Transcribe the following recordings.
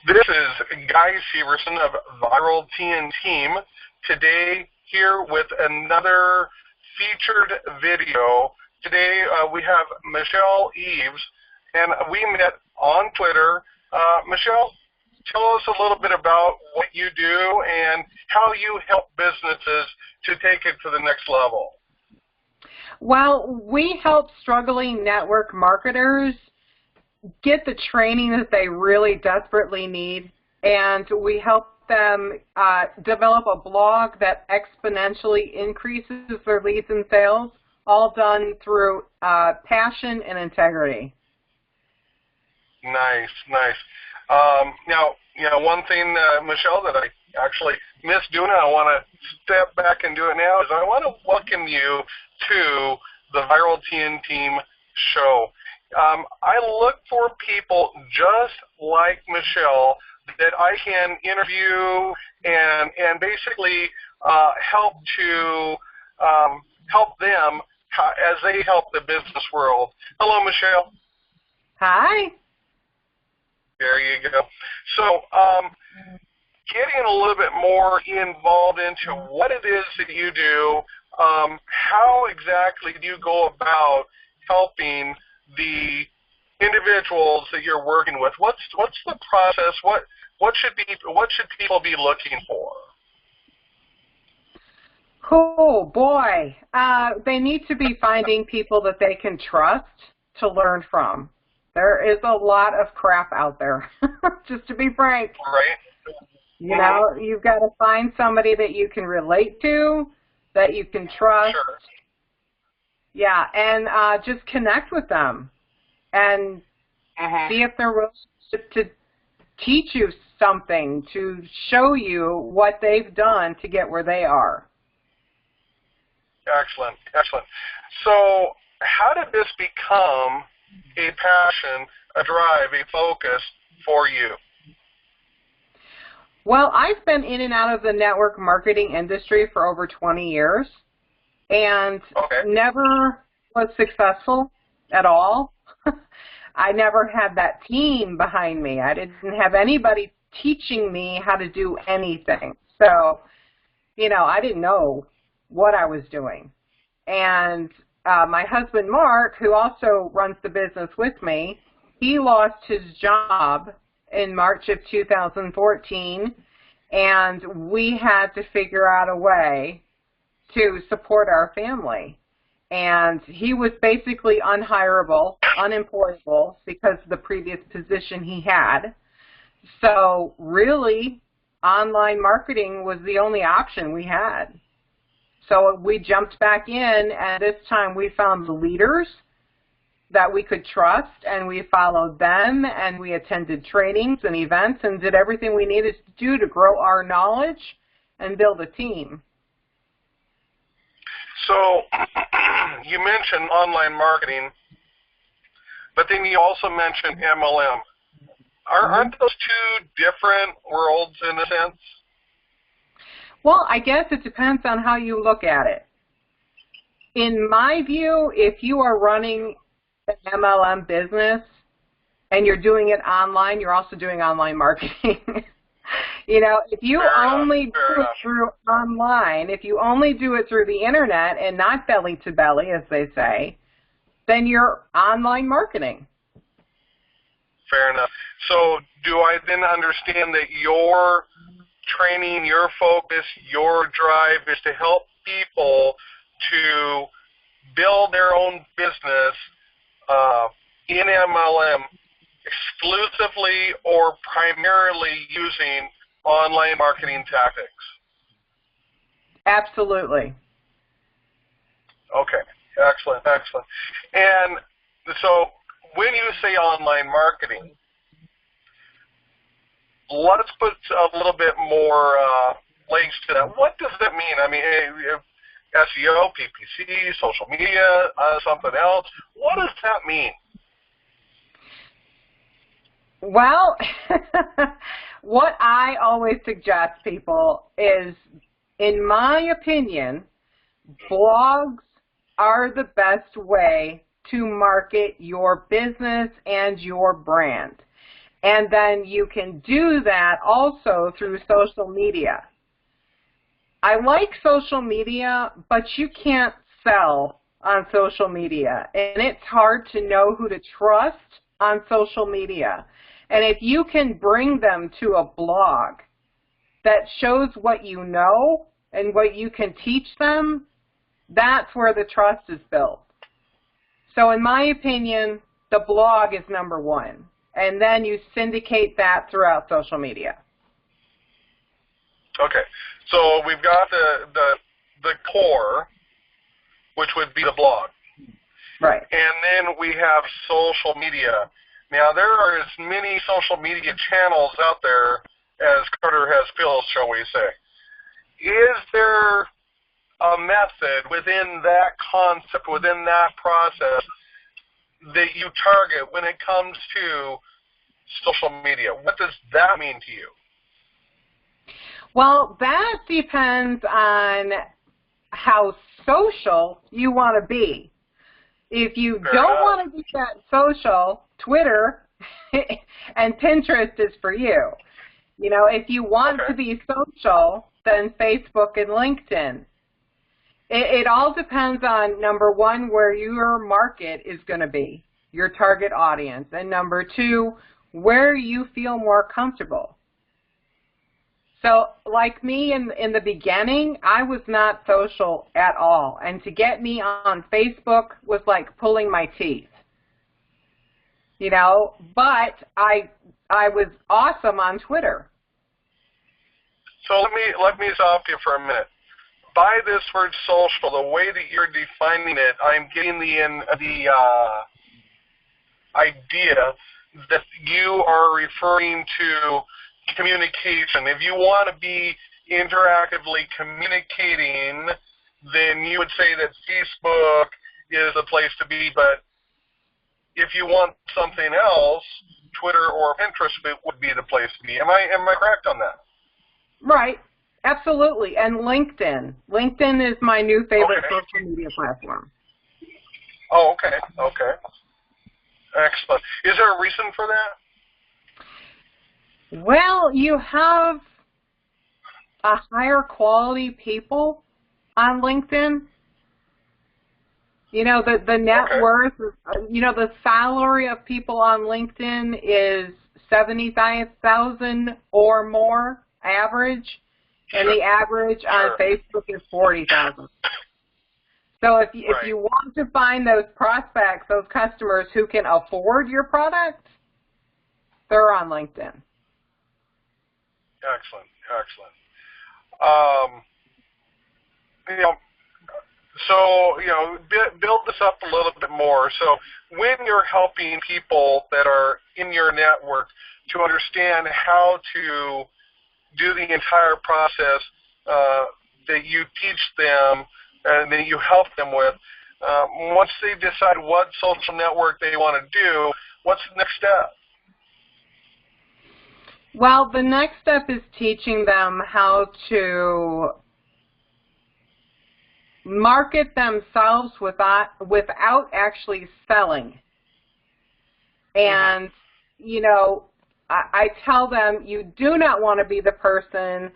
This is Guy Severson of Viral Team. Today here with another featured video. Today we have Michelle Eaves, and we met on Twitter. Michelle, tell us a little bit about what you do and how you help businesses to take it to the next level. Well, we help struggling network marketers get the training that they really desperately need, and we help them develop a blog that exponentially increases their leads and sales, all done through passion and integrity. Nice. Now, one thing, Michelle, that I actually missed doing, and I want to step back and do it now, is I want to welcome you to the Viral Team show. I look for people just like Michelle that I can interview and basically help them as they help the business world. Hello, Michelle. Hi. There you go. So getting a little bit more involved into what it is that you do, how exactly do you go about helping the individuals that you're working with? What's the process? What should people be looking for? Oh boy, they need to be finding people that they can trust to learn from. There is a lot of crap out there, just to be frank. Right. You know, you've got to find somebody that you can relate to, that you can trust. Sure. Yeah, and just connect with them and see if they're willing to teach you something, to show you what they've done to get where they are. Excellent. So how did this become a passion, a drive, a focus for you? Well, I've been in and out of the network marketing industry for over 20 years and never was successful at all. I never had that team behind me. I didn't have anybody teaching me how to do anything. So, I didn't know what I was doing. And my husband, Mark, who also runs the business with me, he lost his job in March of 2014, and we had to figure out a way to support our family. And he was basically unhireable, unemployable, because of the previous position he had. So really, online marketing was the only option we had. So we jumped back in, and this time we found the leaders that we could trust, and we followed them, and we attended trainings and events and did everything we needed to do to grow our knowledge and build a team. So you mentioned online marketing, but then you also mentioned MLM. Aren't those two different worlds in a sense? Well, I guess it depends on how you look at it. In my view, if you are running an MLM business and you're doing it online, you're also doing online marketing. If you only do it through online, if you only do it through the internet and not belly to belly, as they say, then you're online marketing. Fair enough. So do I then understand that your training, your focus, your drive is to help people to build their own business in MLM exclusively or primarily using online marketing tactics? Absolutely. Okay, excellent. And so when you say online marketing, let's put a little bit more links to that. What does that mean? I mean, SEO, PPC, social media, something else. What does that mean? Well, what I always suggest people is, in my opinion, blogs are the best way to market your business and your brand. And then you can do that also through social media. I like social media, but you can't sell on social media. And it's hard to know who to trust on social media. And if you can bring them to a blog that shows what you know and what you can teach them, that's where the trust is built. So in my opinion, the blog is number one. And then you syndicate that throughout social media. Okay. So we've got the core, which would be the blog. Right. And then we have social media. Now, there are as many social media channels out there as Carter has pills, shall we say. Is there a method within that concept, within that process, that you target when it comes to social media? What does that mean to you? Well, that depends on how social you want to be. If you don't want to be that social, Twitter and Pinterest is for you. You know, if you want to be social, then Facebook and LinkedIn. It all depends on, number one, where your market is going to be, your target audience, and number two, where you feel more comfortable. So like me in the beginning, I was not social at all. And to get me on Facebook was like pulling my teeth. You know, but I was awesome on Twitter. So let me stop you for a minute. By this word social, the way that you're defining it, I'm getting the idea that you are referring to communication. If you want to be interactively communicating, then you would say that Facebook is the place to be, but if you want something else, Twitter or Pinterest would be the place to be. Am I correct on that? Right. Absolutely. And LinkedIn. LinkedIn is my new favorite social media platform. Oh, okay. Okay. Excellent. Is there a reason for that? Well, you have a higher quality people on LinkedIn. You know, the net worth, you know, the salary of people on LinkedIn is $75,000 or more average, and the average on Facebook is $40,000. So if you want to find those prospects, those customers who can afford your product, they're on LinkedIn. Excellent, excellent. You know, so, you know, build this up a little bit more. So when you're helping people that are in your network to understand how to do the entire process that you teach them and that you help them with, once they decide what social network they want to do, what's the next step? Well, the next step is teaching them how to market themselves without actually selling. And, you know, I tell them you do not want to be the person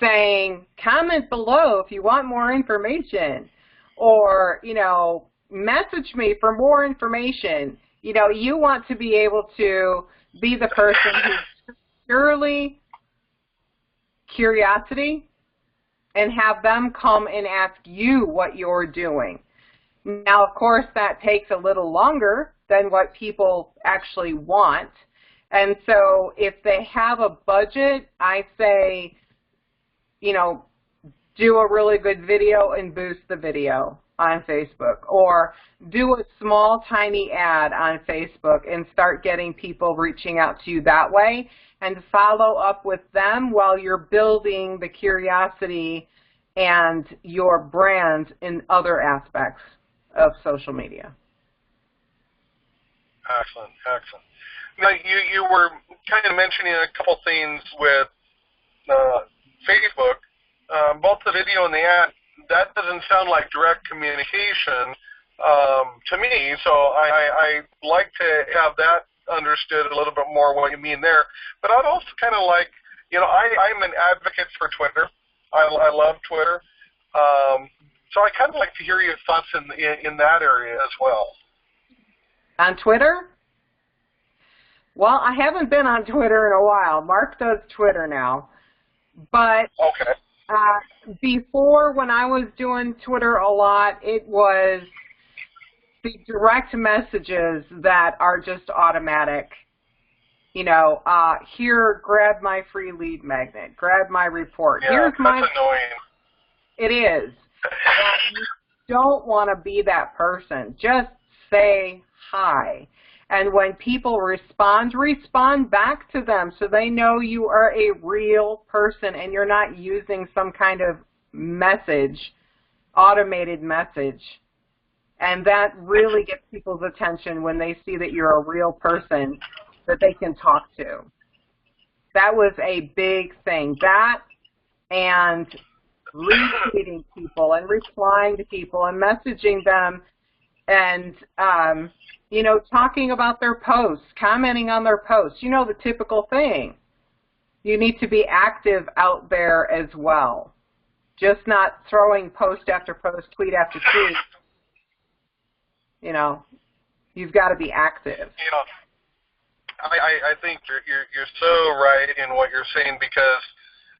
saying, comment below if you want more information, or, you know, message me for more information. You know, you want to be able to be the person who's purely curiosity and have them come and ask you what you're doing. Now, of course, that takes a little longer than what people actually want. And so if they have a budget, I say, you know, do a really good video and boost the video on Facebook, or do a small, tiny ad on Facebook and start getting people reaching out to you that way, and follow up with them while you're building the curiosity and your brand in other aspects of social media. Excellent, excellent. Now, you were kind of mentioning a couple things with Facebook, both the video and the ad. That doesn't sound like direct communication to me, so I like to have that understood a little bit more what you mean there. But I'd also kind of like, I'm an advocate for Twitter. I love Twitter. So I kind of like to hear your thoughts in that area as well. On Twitter? Well, I haven't been on Twitter in a while. Mark does Twitter now. But okay. Before, when I was doing Twitter a lot, it was the direct messages that are just automatic. Here, grab my free lead magnet, grab my report. Yeah, Here's my. That's annoying. It is. You don't want to be that person. Just say hi. And when people respond back to them so they know you are a real person and you're not using some kind of message, automated message. And that really gets people's attention when they see that you're a real person that they can talk to. That was a big thing. That and retweeting people and replying to people and messaging them and, talking about their posts, commenting on their posts. The typical thing. You need to be active out there as well. Just not throwing post after post, tweet after tweet. You've got to be active. I think you're so right in what you're saying, because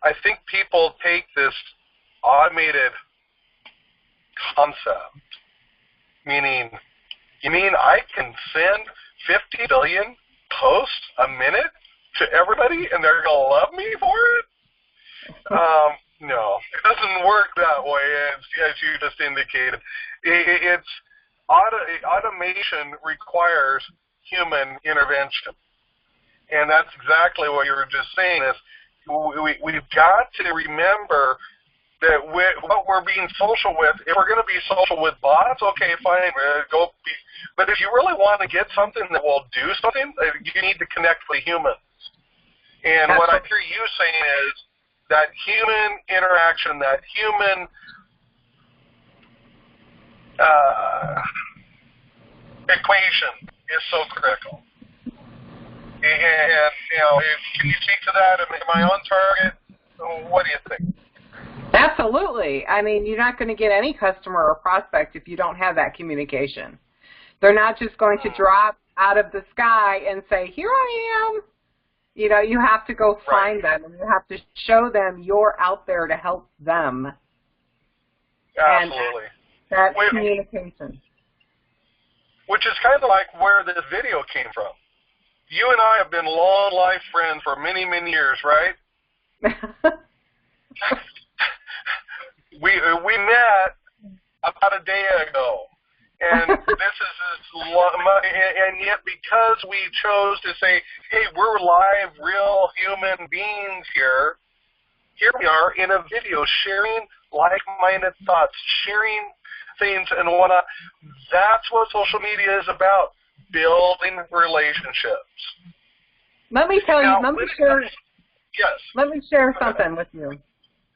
I think people take this automated concept, meaning, you mean I can send 50 billion posts a minute to everybody and they're going to love me for it? No, it doesn't work that way, as you just indicated. Automation requires human intervention. And that's exactly what you were just saying, is we've got to remember that what we're being social with, if we're going to be social with bots, okay, fine, but if you really want to get something that will do something, you need to connect with humans. And what I hear you saying is that human interaction, that human equation is so critical. And, can you speak to that? Am I on target? What do you think? Absolutely. I mean, you're not going to get any customer or prospect if you don't have that communication. They're not just going to drop out of the sky and say, here I am. You have to go find them, and you have to show them you're out there to help them. Absolutely. And that's communication. Which is kind of like where this video came from. You and I have been long life friends for many, many years, right? We met about a day ago, and and yet because we chose to say, hey, we're live, real human beings here we are in a video sharing like-minded thoughts, sharing things and whatnot. That's what social media is about, building relationships. Let me tell you, Yes. Let me share something with you.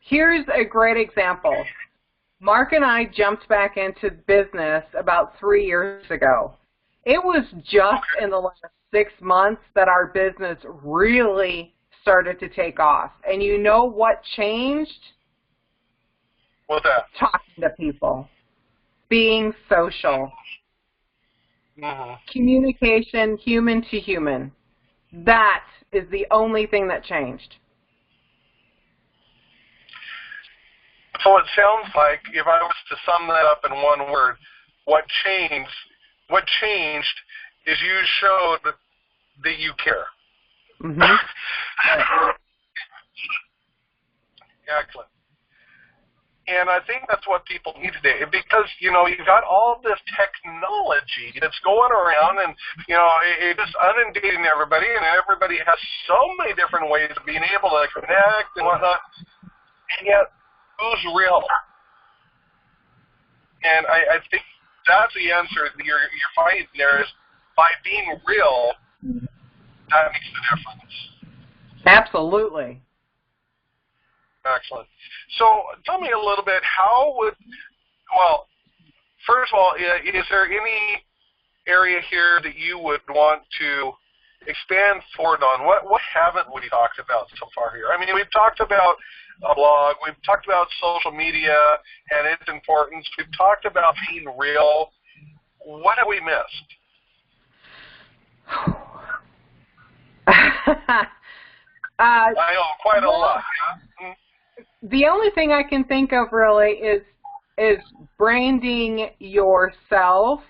Here's a great example. Mark and I jumped back into business about 3 years ago. It was just in the last 6 months that our business really started to take off. And you know what changed? What's that? Talking to people. Being social. Mm-hmm. Communication, human to human. That is the only thing that changed. So it sounds like, if I was to sum that up in one word, what changed is you showed that you care. Mm-hmm. Excellent. And I think that's what people need today, because, you've got all this technology that's going around, and, it's just inundating everybody, and everybody has so many different ways of being able to connect and whatnot, and yet, who's real? And I think that's the answer that you're finding there, is by being real, that makes the difference. Absolutely. Excellent. So tell me a little bit, first of all, is there any area here that you would want to expand forward on what haven't we talked about so far here? I mean, we've talked about a blog, we've talked about social media and its importance, we've talked about being real. What have we missed? I know, quite a lot. Yeah? The only thing I can think of really is branding yourself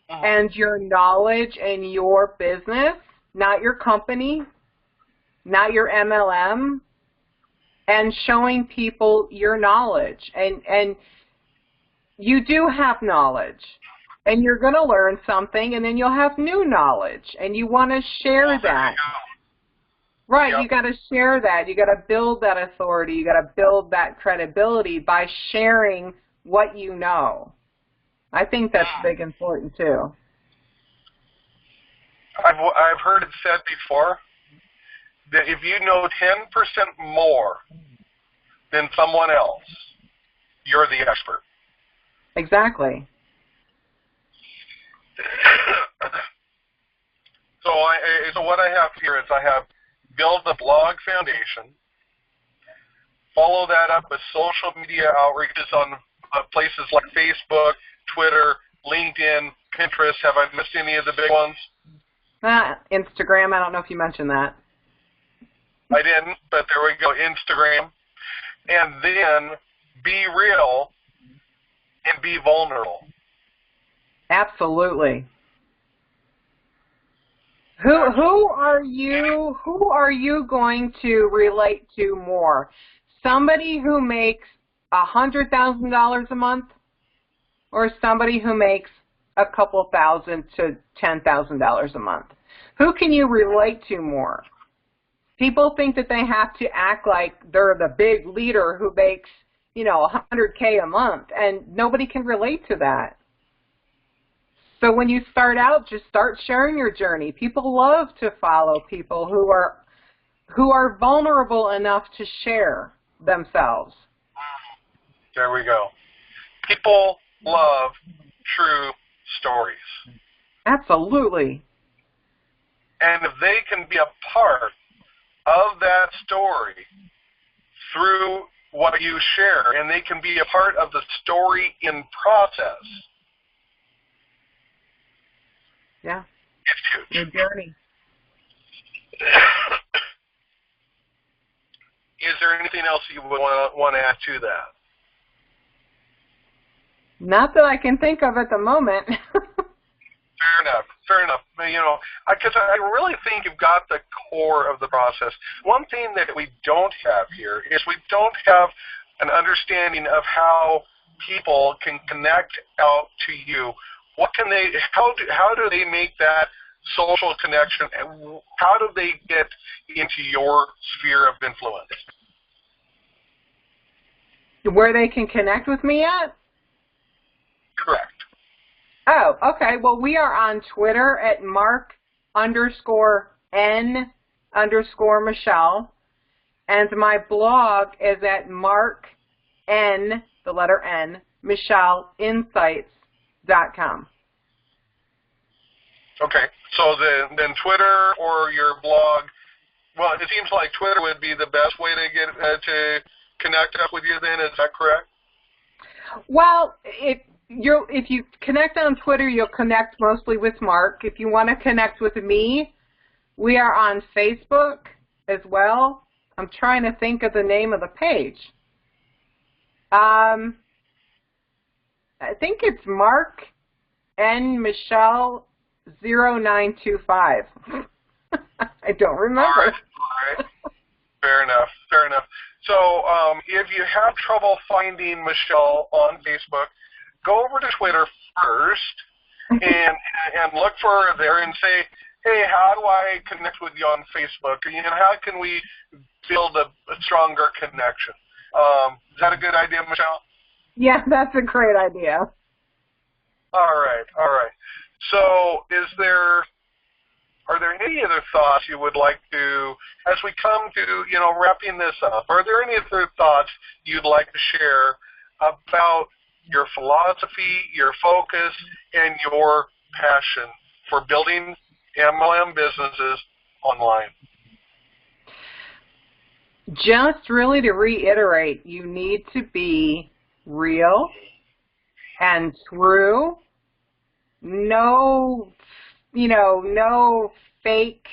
and your knowledge and your business, not your company, not your MLM, and showing people your knowledge. And you do have knowledge, and you're going to learn something, and then you'll have new knowledge, and you want to share that. Right, yep. You got to share that. You got to build that authority. You got to build that credibility by sharing what you know. I think that's big important too. I've heard it said before that if you know 10% more than someone else, you're the expert. Exactly. So what I have here is I have build a blog foundation, follow that up with social media outreaches on places like Facebook, Twitter, LinkedIn, Pinterest. Have I missed any of the big ones? Instagram, I don't know if you mentioned that. I didn't, but there we go, Instagram. And then be real and be vulnerable. Absolutely. Who are you going to relate to more? Somebody who makes $100,000 a month, or somebody who makes a couple thousand to $10,000 a month? Who can you relate to more? People think that they have to act like they're the big leader who makes, $100K a month, and nobody can relate to that. So when you start out, just start sharing your journey. People love to follow people who are vulnerable enough to share themselves. There we go. People love true stories. Absolutely. And if they can be a part of that story through what you share, and they can be a part of the story in process, yeah, it's huge. Your journey. Is there anything else you would want to add to that? Not that I can think of at the moment. Fair enough. Because I really think you've got the core of the process. One thing that we don't have here is we don't have an understanding of how people can connect out to you. How do they make that social connection, and how do they get into your sphere of influence? Where they can connect with me at? Correct. Oh, okay. Well, we are on Twitter at Mark_N_Michelle, and my blog is at MarkN, the letter N, MichelleInsights.com. Okay. So then Twitter or your blog, well, it seems like Twitter would be the best way to get to connect up with you then, is that correct? Well, if you connect on Twitter, you'll connect mostly with Mark. If you want to connect with me, we are on Facebook as well. I'm trying to think of the name of the page. I think it's Mark N. Michelle 0925. I don't remember. All right. Fair enough. So if you have trouble finding Michelle on Facebook, go over to Twitter first and look for her there and say, hey, how do I connect with you on Facebook? And how can we build a stronger connection? Is that a good idea, Michelle? Yeah, that's a great idea. All right. So are there any other thoughts you would like to, as we come to, wrapping this up, are there any other thoughts you'd like to share about your philosophy, your focus, and your passion for building MLM businesses online? Just really to reiterate, you need to be real and true. No, no fake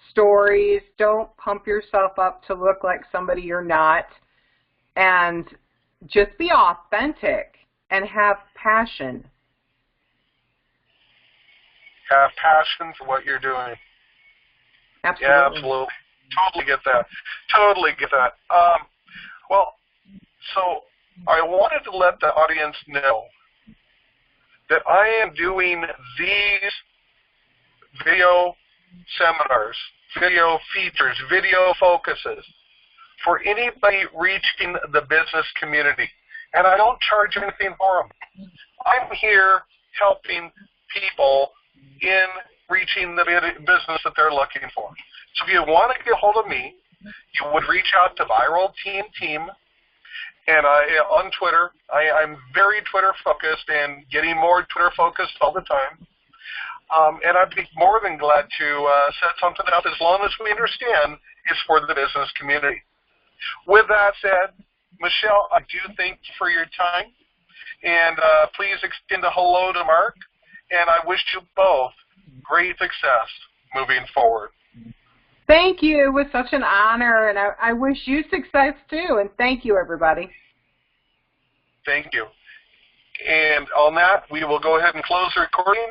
stories. Don't pump yourself up to look like somebody you're not. And just be authentic and have passion. Have passion for what you're doing. Absolutely. Yeah, absolutely. Totally get that. Totally get that. Well, so I wanted to let the audience know that I am doing these video seminars, video features, video focuses for anybody reaching the business community. And I don't charge anything for them. I'm here helping people in reaching the business that they're looking for. So if you want to get hold of me, you would reach out to Viral Team, and on Twitter. I'm very Twitter focused and getting more Twitter focused all the time. And I'd be more than glad to set something up as long as we understand it's for the business community. With that said, Michelle, I do thank you for your time, and please extend a hello to Mark, and I wish you both great success moving forward. Thank you. It was such an honor, and I wish you success too, and thank you, everybody. Thank you. And on that, we will go ahead and close the recording.